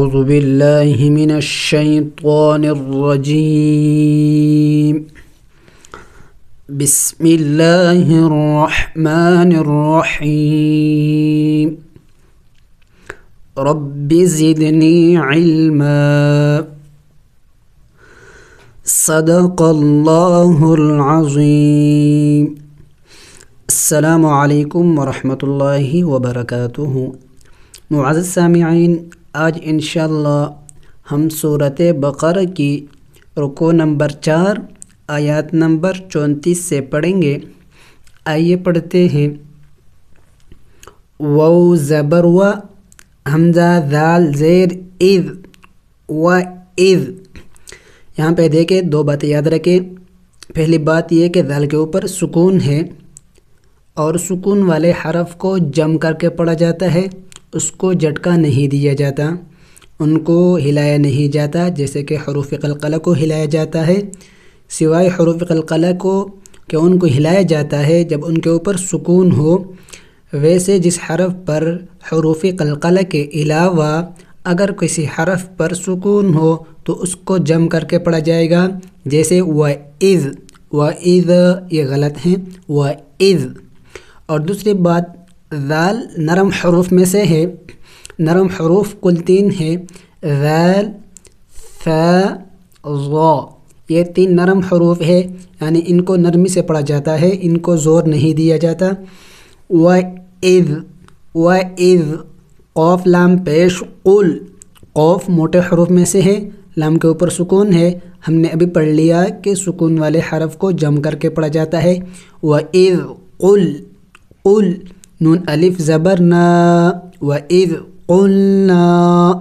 أعوذ بالله من الشيطان الرجيم بسم الله الرحمن الرحيم رب زدني علما صدق الله العظيم السلام علیکم ورحمۃ اللہ وبرکاتہ۔ معزز سامعین، آج انشاءاللہ ہم سورۃ بقرہ کی رکوع نمبر 4 آیات نمبر 34 سے پڑھیں گے۔ آئیے پڑھتے ہیں۔ واو زبر و، حمزہ ذال زیر اذ و اذ۔ یہاں پہ دیکھیں، دو باتیں یاد رکھیں۔ پہلی بات یہ کہ ذال کے اوپر سکون ہے اور سکون والے حرف کو جم کر کے پڑھا جاتا ہے، اس کو جھٹکا نہیں دیا جاتا، ان کو ہلایا نہیں جاتا جیسے کہ حروف قلقلہ کو ہلایا جاتا ہے، سوائے حروف قلقلہ کو کہ ان کو ہلایا جاتا ہے جب ان کے اوپر سکون ہو۔ ویسے جس حرف پر حروف قلقلہ کے علاوہ اگر کسی حرف پر سکون ہو تو اس کو جم کر کے پڑھا جائے گا، جیسے وَإِذْ، وَإِذْ یہ غلط ہیں، وَإِذْ۔ اور دوسری بات، ذال نرم حروف میں سے ہے۔ نرم حروف کل 3 ہیں، ذال، ثا، ظا۔ یہ 3 نرم حروف ہے، یعنی ان کو نرمی سے پڑھا جاتا ہے، ان کو زور نہیں دیا جاتا۔ وَإِذْ، وَإِذْ، قوف لام پیش قل۔ قوف موٹے حروف میں سے ہے، لام کے اوپر سکون ہے۔ ہم نے ابھی پڑھ لیا کہ سکون والے حرف کو جم کر کے پڑھا جاتا ہے۔ وَإِذْ قُل، قل، نون الف زبر نا، وَإِذْ قُلْنَا،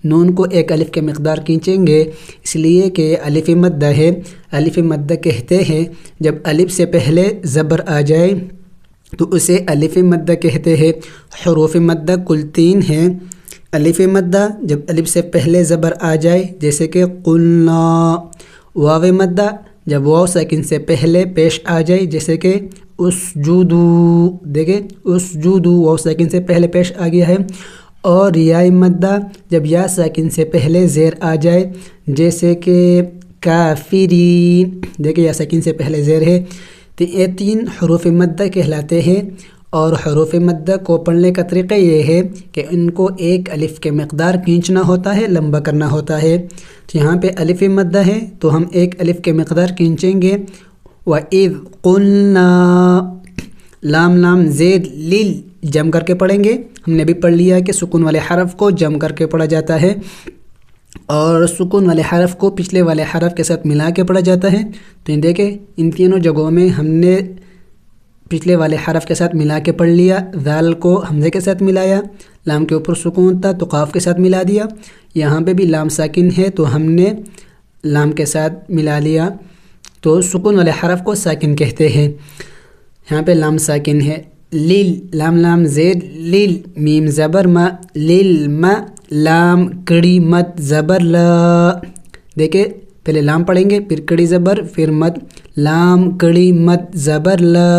نون کو ایک الف کے مقدار کھینچیں گے، اس لیے کہ الف مدہ ہے۔ الف مدہ کہتے ہیں جب الف سے پہلے زبر آ جائے تو اسے الف مدہ کہتے ہیں۔ حروف مدہ کل 3 ہیں۔ الف مدہ جب الف سے پہلے زبر آ جائے جیسے کہ قلنا۔ واو مدہ جب واو ساکن سے پہلے پیش آ جائے جیسے کہ اسجدو، دیکھیں اسجدو واو ساکن سے پہلے پیش آ گیا ہے۔ اور یا مدہ جب یا ساکن سے پہلے زیر آ جائے جیسے کہ کافرین، دیکھیں یا ساکن سے پہلے زیر ہے، تو یہ 3 حروف مدہ کہلاتے ہیں۔ اور حروف مدہ کو پڑھنے کا طریقہ یہ ہے کہ ان کو ایک الف کے مقدار کھینچنا ہوتا ہے، لمبا کرنا ہوتا ہے۔ تو یہاں پہ الف مدہ ہے تو ہم ایک الف کے مقدار کھینچیں گے۔ وَإِذْ قُلْنَا، لام لام زید لیل جم کر کے پڑھیں گے۔ ہم نے بھی پڑھ لیا کہ سکون والے حرف کو جم کر کے پڑھا جاتا ہے اور سکون والے حرف کو پچھلے والے حرف کے ساتھ ملا کے پڑھا جاتا ہے۔ تو دیکھیں ان تینوں جگہوں میں ہم نے پچھلے والے حرف کے ساتھ ملا کے پڑھ لیا۔ ذال کو حمزے کے ساتھ ملایا، لام کے اوپر سکون تھا تو قاف کے ساتھ ملا دیا۔ یہاں پہ بھی لام ساکن ہے تو ہم نے لام کے ساتھ ملا لیا، تو سکون والے حرف کو ساکن کہتے ہیں۔ یہاں پہ لام ساکن ہے۔ لیل، لام لام زید لیل، میم زبر ما، لیل ما، لام کڑی مد زبر لا۔ دیکھیں پہلے لام پڑھیں گے پھر کڑی زبر پھر مد، لام کڑی مد زبر لا۔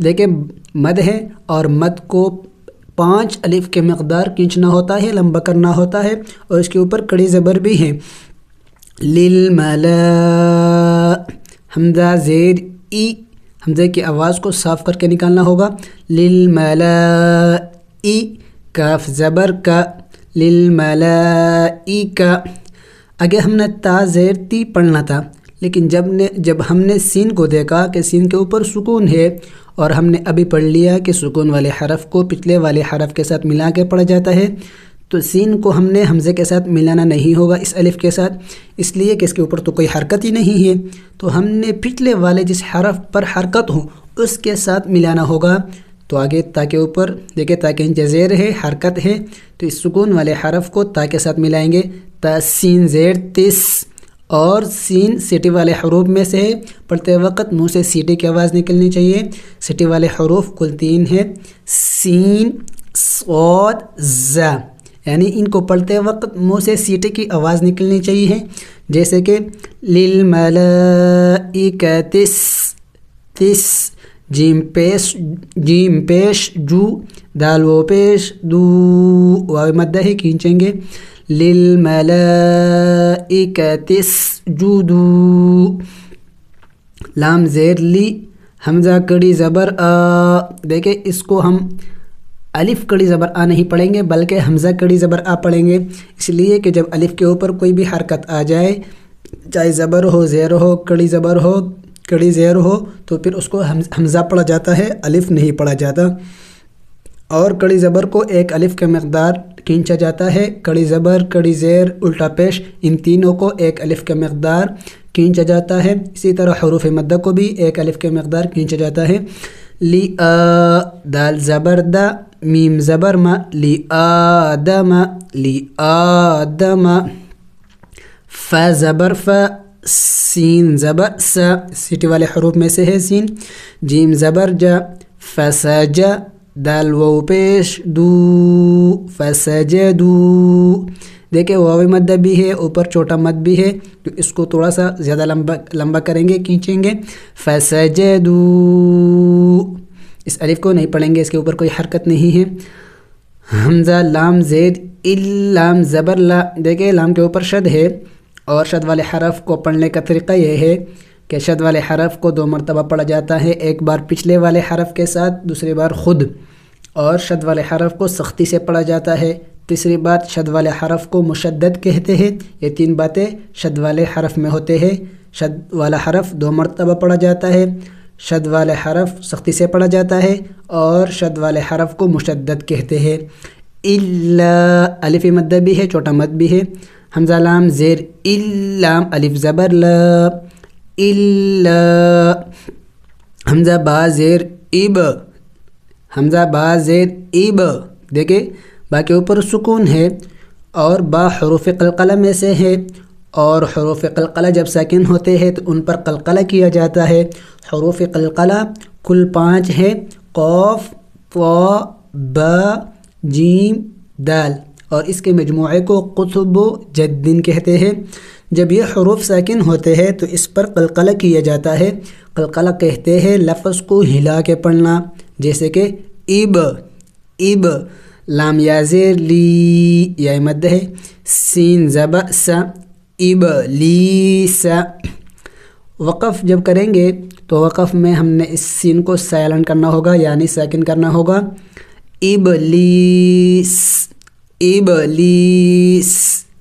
دیکھیں مد ہے اور مد کو 5 الف کے مقدار کھینچنا ہوتا ہے، لمبا کرنا ہوتا ہے، اور اس کے اوپر کڑی زبر بھی ہے۔ للملا، حمزہ زیر ای، حمزے کی آواز کو صاف کر کے نکالنا ہوگا۔ للملائی، کاف زبر کا، للملائی کا۔ آگے ہم نے تا زیر تی پڑھنا تھا، لیکن جب ہم نے سین کو دیکھا کہ سین کے اوپر سکون ہے اور ہم نے ابھی پڑھ لیا کہ سکون والے حرف کو پچھلے والے حرف کے ساتھ ملا کے پڑھا جاتا ہے، تو سین کو ہم نے حمزے کے ساتھ ملانا نہیں ہوگا اس الف کے ساتھ، اس لیے کہ اس کے اوپر تو کوئی حرکت ہی نہیں ہے، تو ہم نے پچھلے والے جس حرف پر حرکت ہو اس کے ساتھ ملانا ہوگا۔ تو آگے تا کے اوپر دیکھیں تا کے نیچے زیر ہے، حرکت ہے، تو اس سکون والے حرف کو تا کے ساتھ ملائیں گے۔ تا سین زیر تس، اور سین سیٹی والے حروف میں سے ہے، پڑھتے وقت منہ سے سیٹی کی آواز نکلنی چاہیے۔ سیٹی والے حروف کل 3 ہیں، سین، صاد، زا، یعنی ان کو پڑھتے وقت منہ سے سیٹی کی آواز نکلنی چاہیے، جیسے کہ للملائکتس، تس، جیم پیش جو، दाल वो पेश दू वाव मद्दा है खींचेंगे लिलमलाइकतिस्जुदू लाम ज़ेर ली हमज़ा कड़ी ज़बर आ। देखिए इसको हम अलिफ कड़ी ज़बर आ नहीं पढ़ेंगे बल्कि हमज़ा कड़ी ज़बर आ पढ़ेंगे, इसलिए कि जब अलिफ के ऊपर कोई भी हरकत आ जाए, चाहे ज़बर हो, ज़ेर हो, कड़ी ज़बर हो, कड़ी ज़ेर हो, तो फिर उसको हमज़ा पढ़ा जाता है, अलिफ नहीं पढ़ा जाता। और कड़ी ज़बर को एक अलिफ के मक़दार खींचा जाता है। कड़ी ज़बर, कड़ी ज़ेर, उल्टा पेश, इन तीनों को एक अलिफ के मक़दार खींचा जाता है। इसी तरह हुरूफ़ मद्दा को भी एक अलिफ के मक़दार खींचा जाता है। ली आ दाल ज़बर दा मीम ज़बर मा ली आदम ली आदम फ ज़बर फ सीन ज़बर सा सीटी वाले हरूफ में से है सीन। जीम ज़बर जा फसजा दाल वो पेश दू फसजदू। देखिए वाव मद्दा भी है, ऊपर छोटा मद भी है, तो इसको थोड़ा सा ज़्यादा लंबा करेंगे, खींचेंगे फसजदू। इस अलिफ को नहीं पढ़ेंगे, इसके ऊपर कोई हरकत नहीं है। हमज़ा लाम ज़ेर इल लाम ज़बर ला। देखिए लाम के ऊपर शद है और शद वाले हरफ को पढ़ने का तरीक़ा यह है कि शद वाले हरफ को 2 मरतबा पढ़ा जाता है, एक बार पिछले वाले हरफ के साथ, दूसरी बार ख़ुद। और शद वाले हरफ को सख्ती से पढ़ा जाता है। तीसरी बात, शद वाले हरफ को मुशद्दद कहते हैं। ये 3 बातें शद वाले हरफ में होते हैं। शद वाला हरफ 2 मरतबा पढ़ा जाता है, शद वाले हरफ सख्ती से पढ़ा जाता है, और शद वाले हरफ को मुशद्दद कहते हैं। इल्ला अलिफ मद्दा भी है, छोटा मद भी है। हमज़ा लाम ज़ेर इल्लाम अलिफ ज़बर ला इल्ला। हमज़ा बा ज़ेर इब हमज़ा बा ज़ेर इब। देखिए बा के ऊपर सुकून है और बा हुरूफ़ क़लक़ला में से है, और हुरूफ़ क़लक़ला जब साकिन होते हैं तो उन पर क़लक़ला किया जाता है। हुरूफ़ क़लक़ला कुल 5 है, क़ाफ़ ता बा जीम दाल, और इसके मजमूए को क़ुतुब जद्दिन कहते हैं। जब ये हुरूफ़ साकिन होते हैं तो इस पर क़लक़ला किया जाता है। क़लक़ला कहते हैं लफ्ज़ को हिला के पढ़ना, जैसे कि इब इब। लाम या ज़ेर ली या मद है, सीन ज़बा सा इब ली सा। वक़फ़ जब करेंगे तो वक़फ़ में हमने इस सीन को साइलेंट करना होगा, यानी साकिन करना होगा। इबलीस इबलीस,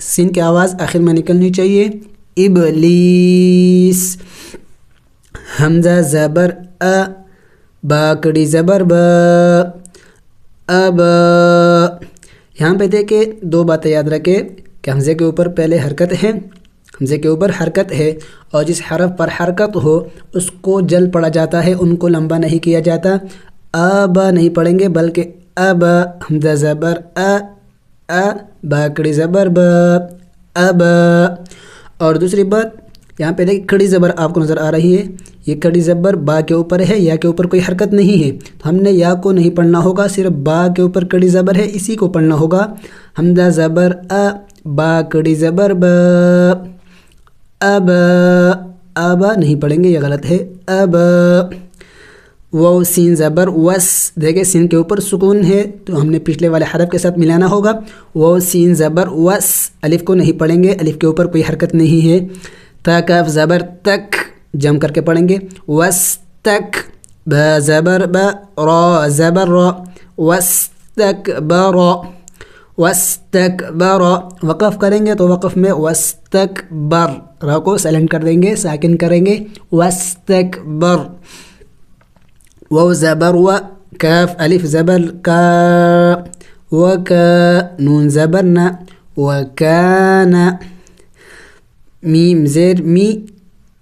सीन की आवाज़ आखिर में निकलनी चाहिए। इबलीस। हमज़ा ज़बर अ बा कड़ी ज़बर ब अब। यहाँ पे देखिए 2 बातें याद रखें कि हमज़े के ऊपर पहले हरकत है, हमज़े के ऊपर हरकत है, और जिस हरफ पर हरकत हो उसको जल पढ़ा जाता है, उनको लंबा नहीं किया जाता। अब नहीं पढ़ेंगे बल्कि अब। हमज़ा ज़बर अ बा कड़ी ज़बर ब अब। और दूसरी बात, यहाँ पे देखिए कड़ी ज़बर आपको नज़र आ रही है, ये कड़ी ज़बर बा के ऊपर है, या के ऊपर कोई हरकत नहीं है, तो हमने या को नहीं पढ़ना होगा, सिर्फ बा के ऊपर कड़ी ज़बर है, इसी को पढ़ना होगा। हमज़ा ज़बर अ बा कड़ी ज़बर ब अब। अब नहीं पढ़ेंगे, ये गलत है। अब। वो सीन ज़बर वस। देखिए सीन के ऊपर सुकून है तो हमने पिछले वाले हरफ के साथ मिलाना होगा। वो सीन ज़बर वस। अलिफ को नहीं पढ़ेंगे, अलिफ के ऊपर कोई हरकत नहीं है। ता काफ ज़बर तक जम करके पढ़ेंगे, वस तक। ब ज़बर ब रा ज़बर रा वस्तकबर वस्तकबर। वक़फ़ करेंगे तो वक़फ़ में वस्तकबर, रा को साइलेंट कर देंगे, साकिन करेंगे, वस्तकबर। वाव ज़बर व काफ अलिफ ज़बर का व का नून ज़बर न व काना। मीम ज़ेर मी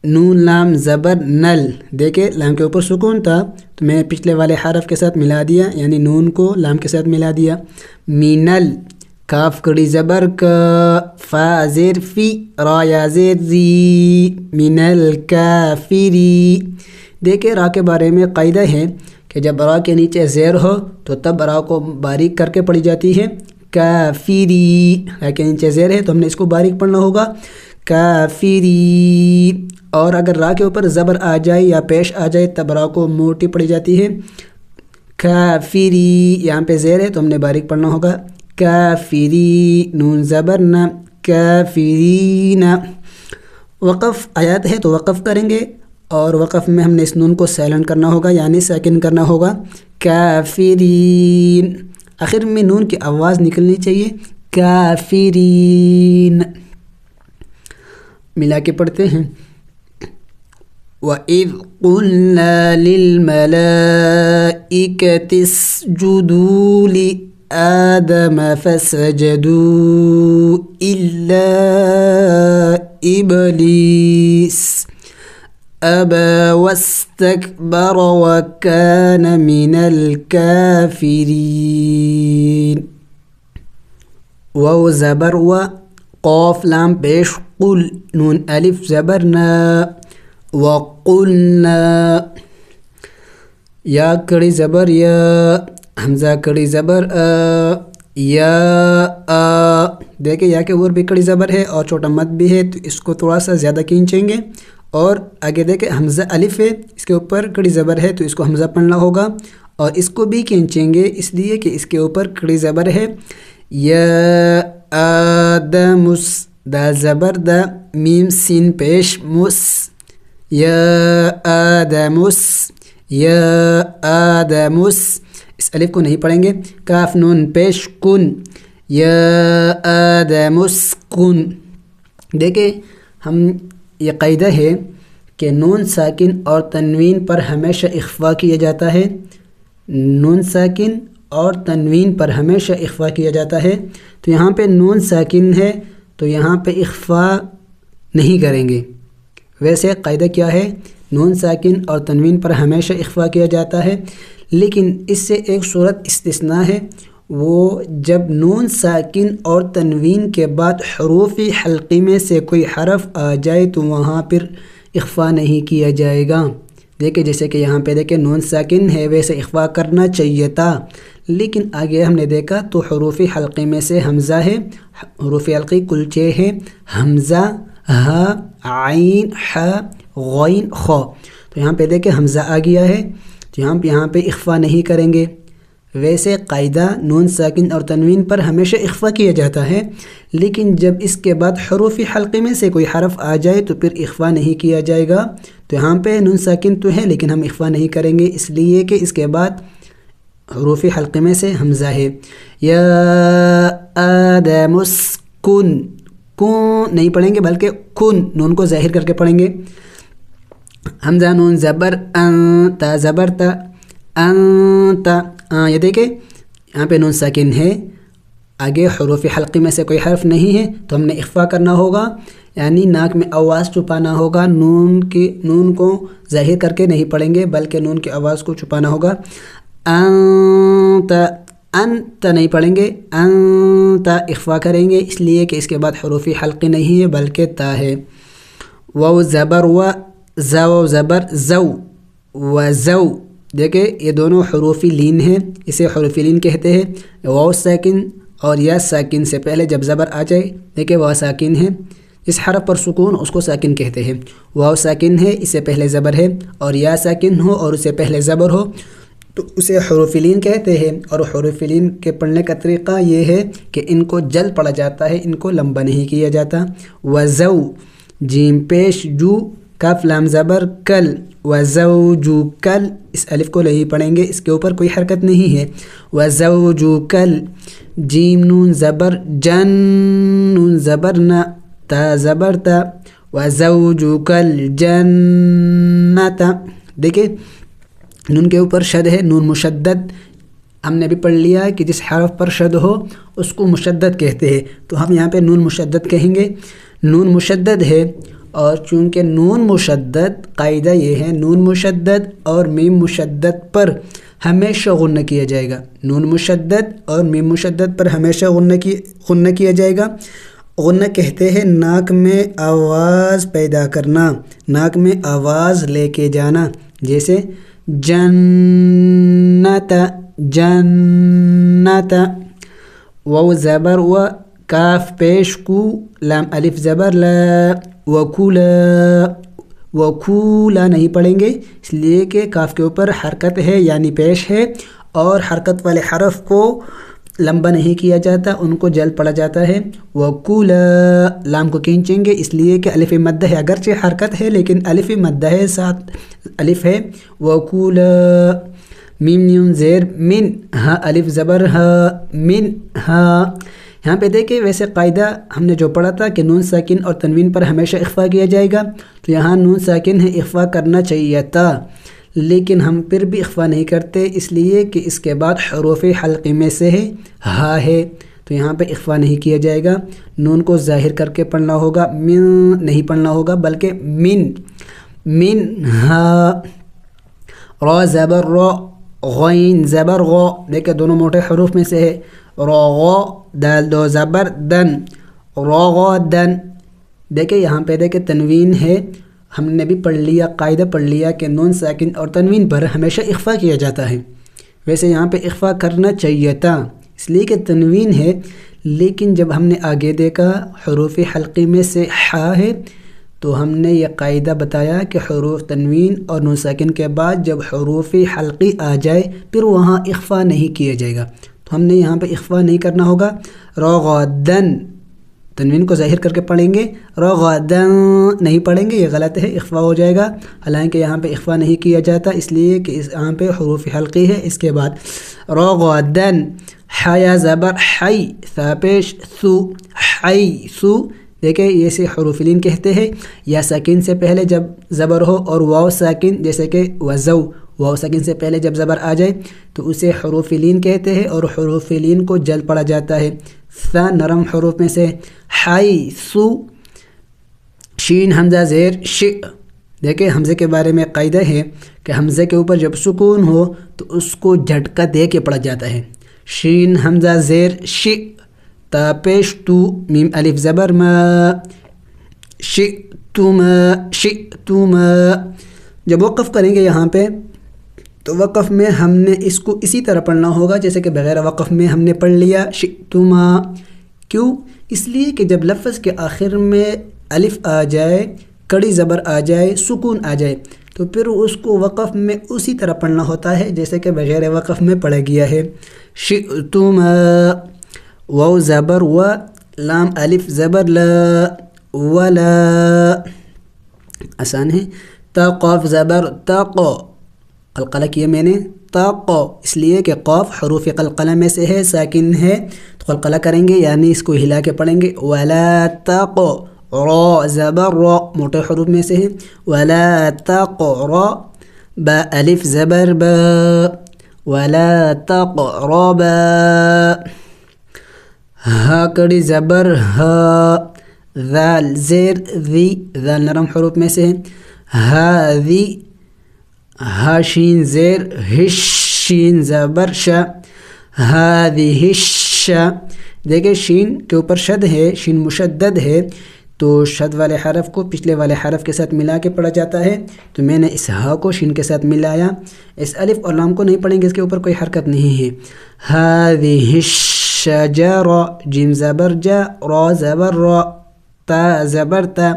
नून लाम ज़बर नल। देखिए लाम के ऊपर सुकून था तो मैं पिछले वाले हरफ के साथ मिला दिया, यानी नून को लाम के साथ मिला दिया। मीनल। काफ कड़ी ज़बर का फा ज़ेर फ़ी रा या ज़ेर ज़ी मिनल काफ़िरी। देखिए रा के बारे में क़ायदा है कि जब रा के नीचे ज़ेर हो तो तब रा को बारीक करके पढ़ी जाती है। काफ़िरी, रा के नीचे ज़ेर है तो हमने इसको बारीक पढ़ना होगा, काफ़िरी। और अगर रा के ऊपर ज़बर आ जाए या पेश आ जाए तब रा को मोटी पढ़ी जाती है, काफिरी, यहाँ पे ज़ेर है तो हमने बारीक पढ़ना होगा, काफिरी, नून ज़बर न, काफिरीना। वक़फ़ आयात है तो वक़फ़ करेंगे और वक़फ़ में हमने इस नून को साइलेंट करना होगा, यानी साकिन करना होगा, काफिरीन। आखिर में नून की आवाज़ निकलनी चाहिए, काफिरीन। मिला के पढ़ते हैं, वइज़ क़ुल्ना लिलमलाइकति इसजुदू लिआदम फसजदू इल्ला इब्लीस अबा वस्तकबर वकान मिनल काफिरीन। वाव ज़बर व, क़ाफ़ लाम पेश, क़ुल नून अलिफ ज़बर न, वक़ुल्ना, या कड़ी ज़बर या, हमज़ा कड़ी ज़बर या देखिए या के ऊपर भी कड़ी ज़बर है और छोटा मद भी है, तो इसको थोड़ा सा ज़्यादा खींचेंगे। और आगे देखें हमज़ा अलिफ है, इसके ऊपर कड़ी ज़बर है तो इसको हमज़ा पढ़ना होगा, और इसको भी खींचेंगे इसलिए कि इसके ऊपर कड़ी ज़बर है। या आदमुस, दा ज़बर दा, मीम सीन पेश मुस, या आदमुस, या आदमुस, इस अलिफ को नहीं पढ़ेंगे। काफ नून पेश कुन, या आदमुस्कुन। देखिए हम ये क़ायदा है कि नून साकिन और तनवीन पर हमेशा इख्फ़ा किया जाता है, नून साकिन और तनवीन पर हमेशा इख्फ़ा किया जाता है। तो यहाँ पे नून साकिन है तो यहाँ पे इख्फ़ा नहीं करेंगे। वैसे क़ायदा क्या है, नून साकिन और तनवीन पर हमेशा इख्फ़ा किया जाता है, लेकिन इससे एक सूरत इस्तिस्ना है, वो जब नून साकिन और तनवीन के बाद हरूफ़ी हल्क़ी में से कोई हरफ आ जाए तो वहाँ पर इख्फ़ा नहीं किया जाएगा। देखिए जैसे कि यहाँ पे देखें नून साकिन है, वैसे इख्फ़ा करना चाहिए था, लेकिन आगे हमने देखा तो हरूफ़ी हल्क़ी में से हमज़ा है, हरूफ़ी हल्क़ी कुल 6 है, हमज़ा, हा, आइन, हा, गैन, ख। तो यहाँ पे देखें हमज़ा आ गया है, तो यहाँ पे इख्फ़ा नहीं करेंगे। वैसे क़ायदा नून साकिन और तनवीन पर हमेशा इख्फ़ा किया जाता है, लेकिन जब इसके बाद हरूफ़ी हल्क़े में से कोई हरफ आ जाए तो फिर इख्फ़ा नहीं किया जाएगा। तो यहाँ पे नून साकिन तो है लेकिन हम इख्फ़ा नहीं करेंगे, इसलिए कि इसके बाद हरूफ़ी हल्क़े में से हमज़ा है। या आदमुस्कुन, कुन नहीं पढ़ेंगे बल्कि कुन, नून को ज़ाहिर करके पढ़ेंगे। हमज़ा नून ज़बर अन, ता ज़बर ता, अंता, ये देखें यहाँ पे नून साकिन है, आगे हरूफ़ी हल्क़ी में से कोई हर्फ नहीं है तो हमने इख्फ़ा करना होगा, यानी नाक में आवाज़ छुपाना होगा, नून को ज़ाहिर करके नहीं पढ़ेंगे बल्कि नून की आवाज़ को छुपाना होगा। अंता, अंता नहीं पढ़ेंगे, अंता इख्फ़ा करेंगे इसलिए कि इसके बाद हरूफ़ी हल्क़ी नहीं है बल्कि ता है। वाव ज़बर व, ज़ाव ज़बर ज़ौ व ज़ौ, देखिए ये दोनों हरूफ़ी लीन हैं, इसे हरूफ़ी लीन कहते हैं। वाव साकिन और या साकिन से पहले जब ज़बर आ जाए, देखिए वाव साकिन है, इस हरफ पर सुकून उसको साकिन कहते हैं। वाव साकिन है, इससे पहले ज़बर है, और या साकिन हो और उससे पहले ज़बर हो तो उसे हरूफ़ी लीन कहते हैं। और हरूफ़ी लीन के पढ़ने का तरीक़ा ये है कि इनको जल्द पढ़ा जाता है, इनको लंबा नहीं किया जाता। वज़ौ, जीम पेश जू, काफ लाम ज़बर कल, वज़ौजु कल, इस अलिफ को नहीं पढ़ेंगे, इसके ऊपर कोई हरकत नहीं है। वज़ौजु कल, जीम नून ज़बर जन, नून ज़बर न, ता ज़बर ता, वज़ौजु कल जन्नता। देखिए नून के ऊपर शद है, नून मुशद्दद, हमने भी पढ़ लिया है कि जिस हरफ पर शद हो उसको मुशद्दद कहते हैं, तो हम यहाँ पे नून मुशद्दद कहेंगे। नून मुशद्दद है और चूँकि नून मुशद्दद, क़ायदा ये है नून मुशद्दद और मीम मुशद्दद पर हमेशा गुन्ना किया जाएगा। नून मुशद्दद और मीम मुशद्दद पर हमेशा गुन्ना किया जाएगा। गुन्ना कहते हैं नाक में आवाज़ पैदा करना, नाक में आवाज़ लेके जाना, जैसे जन्नता, जन्नता। वाव ज़बर व, काफ पेश कू, लाम अलिफ ज़बर ला, वकूला, वकूला नहीं पढ़ेंगे इसलिए कि काफ के ऊपर हरकत है यानी पेश है, اور حرکت والے حرف کو لمبا نہیں کیا جاتا، ان کو جلد پڑھا جاتا ہے۔ وَكُلَا لام کو کھینچیں گے اس لیے کہ الف مدہ ہے، اگرچہ حرکت ہے لیکن الف مدہ ہے، ساتھ الف ہے۔ وَكُلَا میم نون زیر من، ہاں الف زبر ہا، من ہا۔ یہاں پہ دیکھیں ویسے قاعدہ ہم نے جو پڑھا تھا کہ نون ساکن اور تنوین پر ہمیشہ اخفا کیا جائے گا، تو یہاں نون ساکن ہے، اخفا کرنا چاہیے تھا، لیکن ہم پھر بھی اخفا نہیں کرتے اس لیے کہ اس کے بعد حروف حلقی میں سے ہے ہا ہے، تو یہاں پہ اخفا نہیں کیا جائے گا، نون کو ظاہر کر کے پڑھنا ہوگا، من نہیں پڑھنا ہوگا بلکہ من ہا۔ را زبر را، غین زبر غو، دیکھیں دونوں موٹے حروف میں سے ہے، را دال دو زبر دن، را دن۔ دیکھیں یہاں پہ دیکھیں تنوین ہے، ہم نے بھی پڑھ لیا، قاعدہ پڑھ لیا کہ نون ساکن اور تنوین پر ہمیشہ اخفا کیا جاتا ہے، ویسے یہاں پہ اخفا کرنا چاہیے تھا اس لیے کہ تنوین ہے، لیکن جب ہم نے آگے دیکھا حروف حلقی میں سے ہا ہے تو ہم نے یہ قاعدہ بتایا کہ حروف تنوین اور نون ساکن کے بعد جب حروف حلقی آ جائے پھر وہاں اخفا نہیں کیا جائے گا، تو ہم نے یہاں پہ اخفا نہیں کرنا ہوگا، رغدن تنوین کو ظاہر کر کے پڑھیں گے، رغدن نہیں پڑھیں گے، یہ غلط ہے، اخفا ہو جائے گا، حالانکہ یہاں پہ اخفا نہیں کیا جاتا اس لیے کہ یہاں پہ حروف حلقی ہے۔ اس کے بعد رغدن، حیا زبر حی، ثا پیش ثو، حی ثو، دیکھیں یہ سے حروف لین کہتے ہیں، یا ساکن سے پہلے جب زبر ہو اور واو ساکن جیسے کہ وزو، واو ساکن سے پہلے جب زبر آ جائے تو اسے حروف لین کہتے ہیں اور حروف لین کو جلد پڑھا جاتا ہے۔ ثا نرم حروف میں سے حی ثو، شین حمزہ زیر ش، دیکھیں حمزے کے بارے میں قاعدہ ہے کہ حمزے کے اوپر جب سکون ہو تو اس کو جھٹکا دے کے پڑھا جاتا ہے، شین حمزہ زیر ش، تا پیش تو، میم الف زبر ما، شئتما شئتما۔ جب وقف کریں گے یہاں پہ تو وقف میں ہم نے اس کو اسی طرح پڑھنا ہوگا جیسے کہ بغیر وقف میں ہم نے پڑھ لیا شئتما، کیوں؟ اس لیے کہ جب لفظ کے آخر میں الف آ جائے، کڑی زبر آ جائے، سکون آ جائے تو پھر اس کو وقف میں اسی طرح پڑھنا ہوتا ہے جیسے کہ بغیر وقف میں پڑھا گیا ہے۔ شئتما، واو زبر و، لام الف زبر لا، ولا، آسان ہے۔ تا قاف زبر تق، قلقلہ کیا میں نے، تق، اس لیے کہ قاف حروف قلقلہ میں سے ہے، ساکن ہے تو قلقلہ کریں گے یعنی اس کو ہلا کے پڑھیں گے، ولا تق، را زبر را، موٹے حروف میں سے ہے، ولا تق را، با الف زبر با، ولا تقربا، ہا کڑی زبر ہا، ذال زیر ذی، ذال نرم حروف میں سے ہے، ہاذی، ہا شین زیر ہش، شین زبر شا، ہاذہ الش، دیکھیں شین کے اوپر شد ہے، شین مشدد ہے تو شد والے حرف کو پچھلے والے حرف کے ساتھ ملا کے پڑھا جاتا ہے، تو میں نے اس ہا کو شین کے ساتھ ملایا، اس الف اور لام کو نہیں پڑھیں گے، اس کے اوپر کوئی حرکت نہیں ہے۔ ہاذہ الشجرہ، جیم زبر جا، را زبر را، تا زبر تا،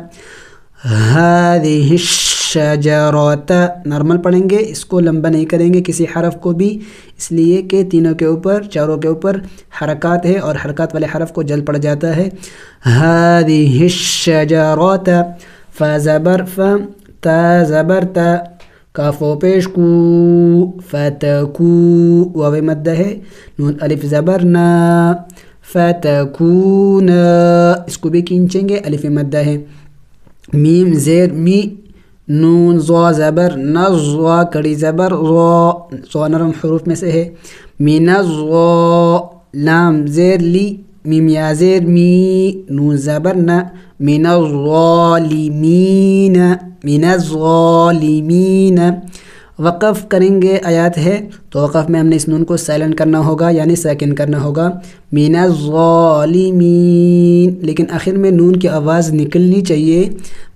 ہاذہ الشجرۃ، نارمل پڑھیں گے، اس کو لمبا نہیں کریں گے کسی حرف کو بھی، اس لیے کہ تینوں کے اوپر، چاروں کے اوپر حرکات ہے اور حرکات والے حرف کو جلد پڑ جاتا ہے۔ ہذہ الشجرۃ، فا زبر فا، تا زبر تا، کاف و پیش کو، فتکو، واو مدہ ہے، نون الف زبر نا، فتکون، اس کو بھی کھینچیں گے، الف مدہ ہے، میم زیر می، نون ضا زبر نضا، کڑی زبر ضا، ضا نرم حروف میں سے ہے، من الضا، لام زیر لی، میم یا زیر می، نون زبر نا، من الظالمین، من الظالمین۔ وقف کریں گے آیات ہے تو وقف میں ہم نے اس نون کو سائلنٹ کرنا ہوگا یعنی ساکن کرنا ہوگا، من الظالمین، لیکن آخر میں نون کی آواز نکلنی چاہیے،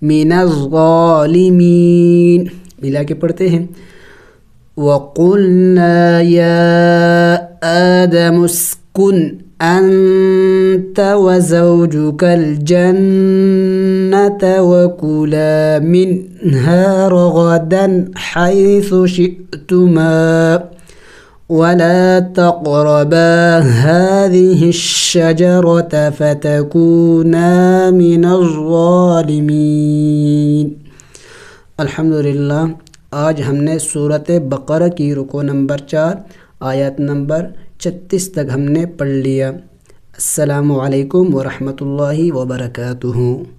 من الظالمین، ملا کے پڑھتے ہیں۔ وَقُلْنَا يَا آدَمُ اسْكُنْ أَنْتَ وَزَوْجُكَ الْجَنَّةَ وَكُلَا مِنْهَا رَغَدًا حَيْثُ شِئْتُمَا ولا تقربا هذه الشجرة فتكونا من الظالمين۔ الحمدللہ، آج ہم نے سورۃ بقرہ کی رکوع نمبر 4 آیت نمبر 36 تک ہم نے پڑھ لیا۔ السلام علیکم ورحمۃ اللہ وبرکاتہ۔